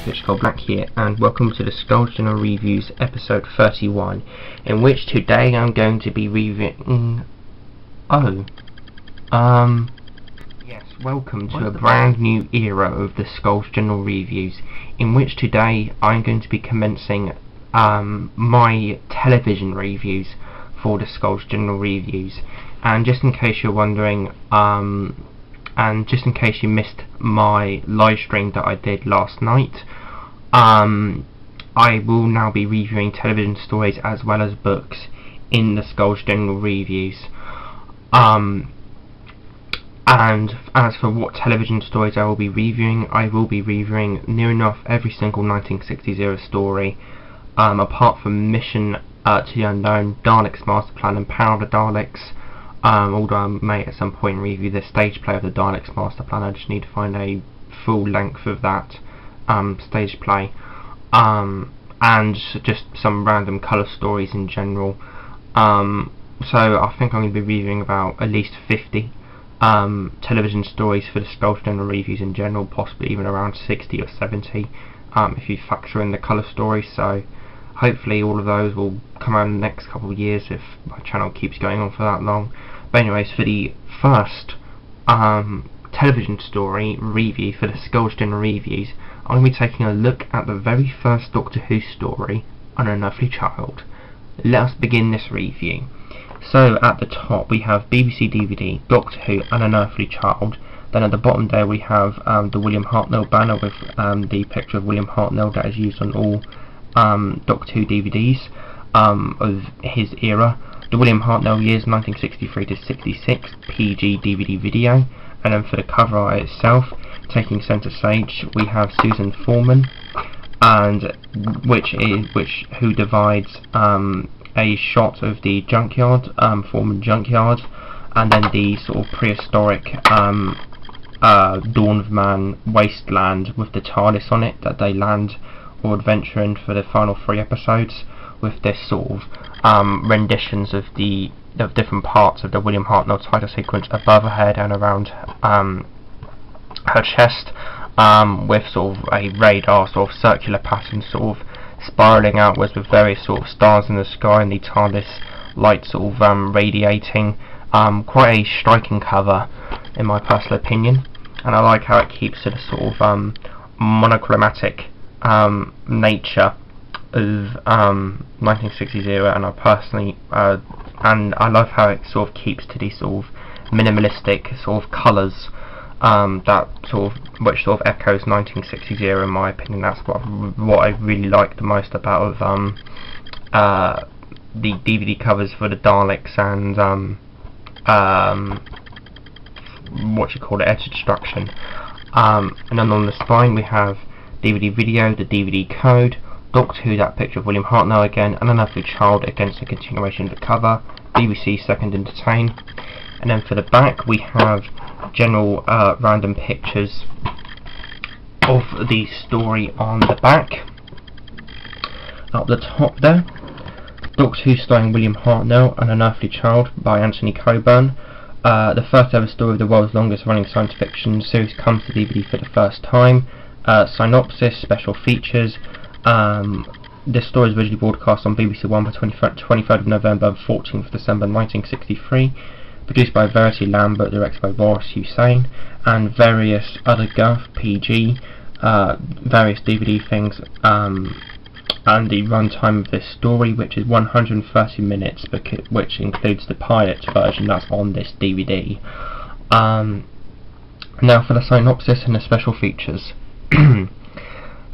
Black here, and welcome to the Skulls General Reviews episode 31, in which today I'm going to be reviewing... Yes, welcome to a brand new era of the Skulls General Reviews, in which today I'm going to be commencing my television reviews for the Skulls General Reviews. And just in case you're wondering, and just in case you missed my live stream that I did last night, I will now be reviewing television stories as well as books in the Skulls General Reviews. And as for what television stories I will be reviewing near enough every single 1960 story, apart from Mission to the Unknown, Daleks Master Plan and Power of the Daleks. Although I may at some point review the stage play of the Daleks Master Plan. I just need to find a full length of that stage play, and just some random colour stories in general. So I think I'm going to be reviewing about at least 50 television stories for the Skulls General Reviews in general, possibly even around 60 or 70 if you factor in the colour stories. So hopefully all of those will come out in the next couple of years if my channel keeps going on for that long. But anyways, for the first television story review for the Skulls General Reviews, I'm going to be taking a look at the very first Doctor Who story, Unearthly Child. Let us begin this review. So at the top we have BBC DVD, Doctor Who, Unearthly Child. Then at the bottom there we have the William Hartnell banner with the picture of William Hartnell that is used on all Doctor Who DVDs of his era. The William Hartnell years 1963 to 66 PG DVD video. And then for the cover art itself, taking centre stage, we have Susan Foreman, and who divides a shot of the junkyard, Foreman junkyard, and then the sort of prehistoric Dawn of Man wasteland with the TARDIS on it that they land or adventure in for the final 3 episodes, with this sort of renditions of different parts of the William Hartnell title sequence above her head and around her chest, with sort of a radar sort of circular pattern sort of spiralling outwards with various sort of stars in the sky and the TARDIS light sort of radiating. Quite a striking cover in my personal opinion, and I like how it keeps to the sort of monochromatic nature of 1960s era, and I personally and I love how it sort of keeps to these sort of minimalistic sort of colours which sort of echoes 1960s era in my opinion. That's what I really like the most about the DVD covers for the Daleks and Edge Destruction. And then on the spine we have DVD video, the DVD code, Doctor Who, that picture of William Hartnell again, and Unearthly Child against a continuation of the cover, BBC Second Entertain. And then for the back we have general random pictures of the story on the back. Up the top there, Doctor Who starring William Hartnell and Unearthly Child by Anthony Coburn. The first ever story of the world's longest running science fiction series comes to DVD for the first time. Synopsis, special features. This story is originally broadcast on BBC One by 23rd of November and 14th of December 1963. Produced by Verity Lambert, directed by Boris Hussein, and various other Gov, PG, various DVD things, and the runtime of this story, which is 130 minutes, which includes the pilot version that's on this DVD. Now for the synopsis and the special features.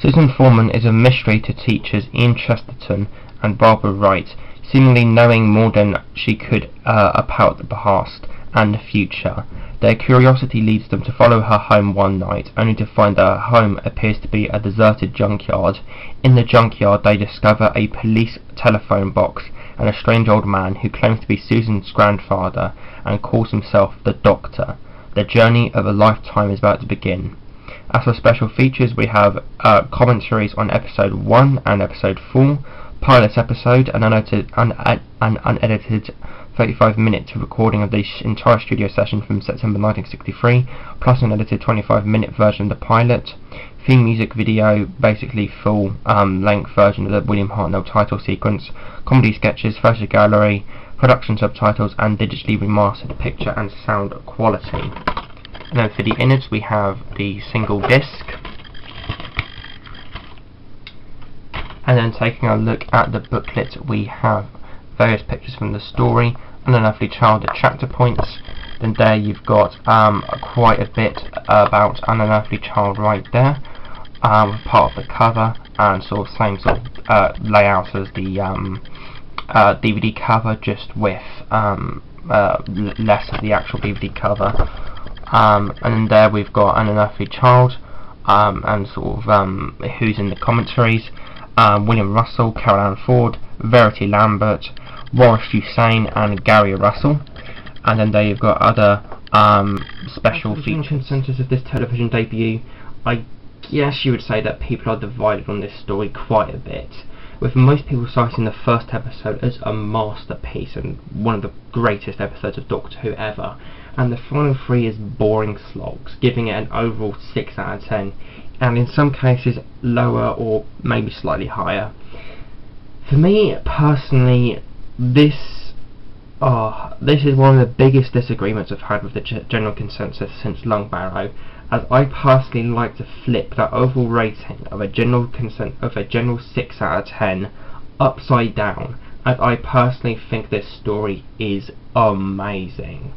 Susan Foreman is a mystery to teachers Ian Chesterton and Barbara Wright, seemingly knowing more than she could about the past and the future. Their curiosity leads them to follow her home one night, only to find that her home appears to be a deserted junkyard. In the junkyard they discover a police telephone box and a strange old man who claims to be Susan's grandfather and calls himself the Doctor. The journey of a lifetime is about to begin. As for special features, we have commentaries on episode 1 and episode 4, pilot episode, an unedited 35-minute recording of the entire studio session from September 1963, plus an edited 25-minute version of the pilot, theme music video, basically full length version of the William Hartnell title sequence, comedy sketches, photo gallery, production subtitles, and digitally remastered picture and sound quality. And then for the innards we have the single disc, and then taking a look at the booklet we have various pictures from the story, and Unearthly Child at chapter points. Then there you've got quite a bit about an Unearthly Child right there, part of the cover, and sort of same sort of layout as the DVD cover, just with less of the actual DVD cover. And then there we've got an Unearthly Child, and sort of who's in the commentaries: William Russell, Carol Ann Ford, Verity Lambert, Wallace Hussein, and Gary Russell. And then there you've got other special features. Consensus of this television debut, I guess you would say that people are divided on this story quite a bit, with most people citing the first episode as a masterpiece and one of the greatest episodes of Doctor Who ever, and the final 3 is boring slogs, giving it an overall 6 out of 10, and in some cases lower or maybe slightly higher. For me personally, this is one of the biggest disagreements I've had with the general consensus since Long Barrow, as I personally like to flip that overall rating of a general 6 out of 10 upside down, as I personally think this story is amazing.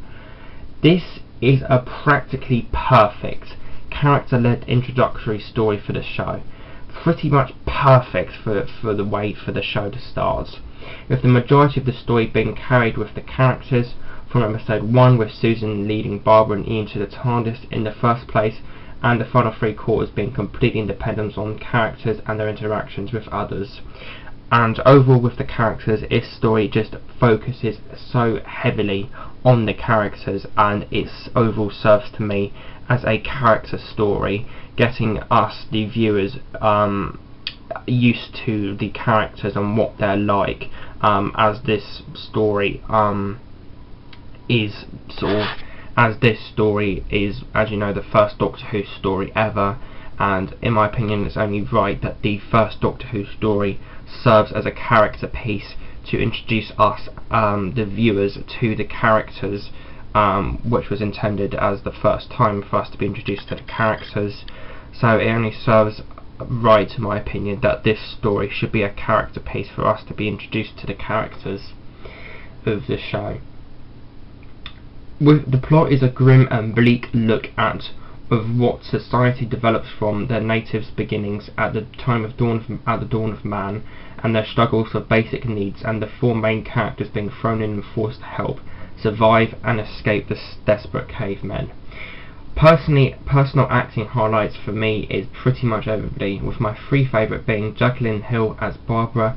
This is a practically perfect character-led introductory story for the show, pretty much perfect for the way for the show to start, with the majority of the story being carried with the characters from episode 1, with Susan leading Barbara and Ian to the TARDIS in the first place, and the final 3 quarters being completely independent on characters and their interactions with others. And overall with the characters, this story just focuses so heavily on the characters, and it overall serves to me as a character story, getting us, the viewers, used to the characters and what they're like, as this story is, as you know, the first Doctor Who story ever, and in my opinion it's only right that the first Doctor Who story serves as a character piece to introduce us, the viewers, to the characters, which was intended as the first time for us to be introduced to the characters. So it only serves right, in my opinion, that this story should be a character piece for us to be introduced to the characters of the show. The plot is a grim and bleak look at of what society develops from their natives' beginnings at the dawn of man, and their struggles for basic needs, and the 4 main characters being thrown in and forced to help survive and escape the desperate cavemen. Personal acting highlights for me is pretty much everybody, with my 3 favourite being Jacqueline Hill as Barbara,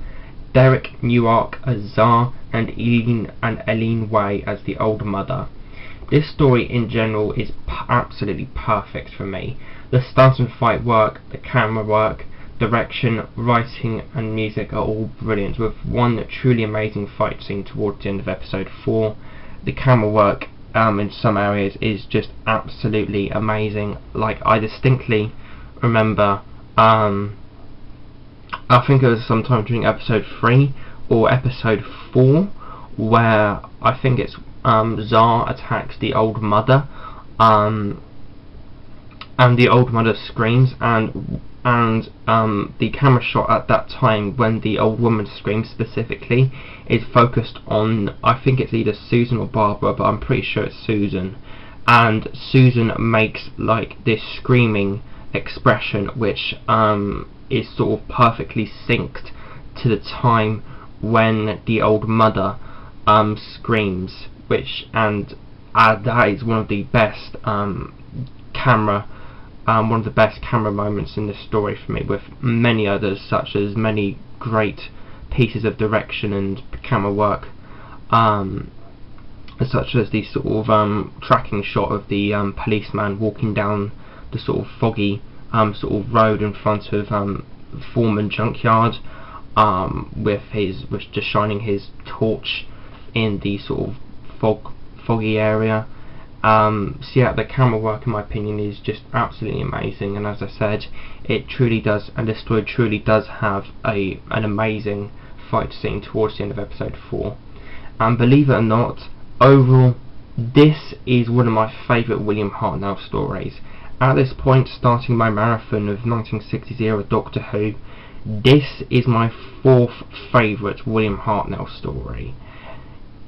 Derek Newark as Tsar, and Eileen Way as the Old Mother. This story in general is absolutely perfect for me. The stunt and fight work, the camera work, direction, writing and music are all brilliant, with one truly amazing fight scene towards the end of episode 4. The camera work in some areas is just absolutely amazing. Like, I distinctly remember, I think it was sometime during episode 3 or episode 4, where I think it's Tsar attacks the Old Mother, and the Old Mother screams, and the camera shot at that time when the old woman screams specifically is focused on, I think it's either Susan or Barbara, but I'm pretty sure it's Susan, and Susan makes like this screaming expression which is sort of perfectly synced to the time when the Old Mother screams, that is one of the best one of the best camera moments in this story for me, with many others, such as many great pieces of direction and camera work, such as the sort of tracking shot of the policeman walking down the sort of foggy sort of road in front of Foreman Junkyard, with just shining his torch in the sort of foggy area, So yeah, the camera work in my opinion is just absolutely amazing, and as I said, it truly does, and this story truly does have an amazing fight scene towards the end of episode 4. And believe it or not, overall, this is one of my favourite William Hartnell stories. At this point, starting my marathon of 1960 Doctor Who, this is my 4th favourite William Hartnell story.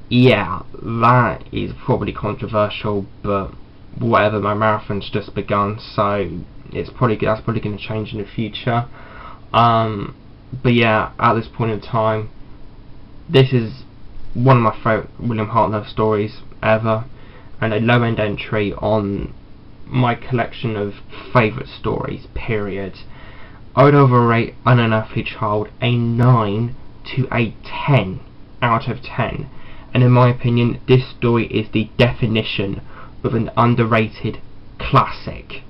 Yeah, that is probably controversial, but whatever, my marathon's just begun, so that's probably going to change in the future. But yeah, at this point in time, this is one of my favourite William Hartnell stories ever, and a low-end entry on my collection of favourite stories, period. I would overrate An Unearthly Child a 9 to a 10 out of 10. And in my opinion, this story is the definition of an underrated classic.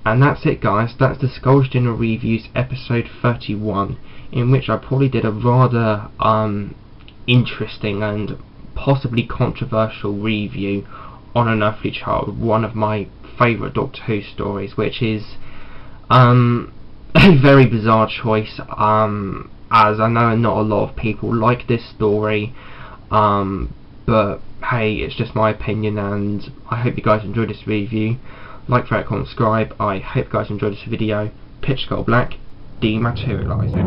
And that's it, guys. That's the Skulls General Reviews episode 31, in which I probably did a rather interesting and possibly controversial review on An Unearthly Child, one of my favourite Doctor Who stories, which is a very bizarre choice, as I know not a lot of people like this story. But hey, it's just my opinion, and I hope you guys enjoyed this review. Like, rate, comment, subscribe. I hope you guys enjoyed this video. Pitch Skull Black, dematerialising.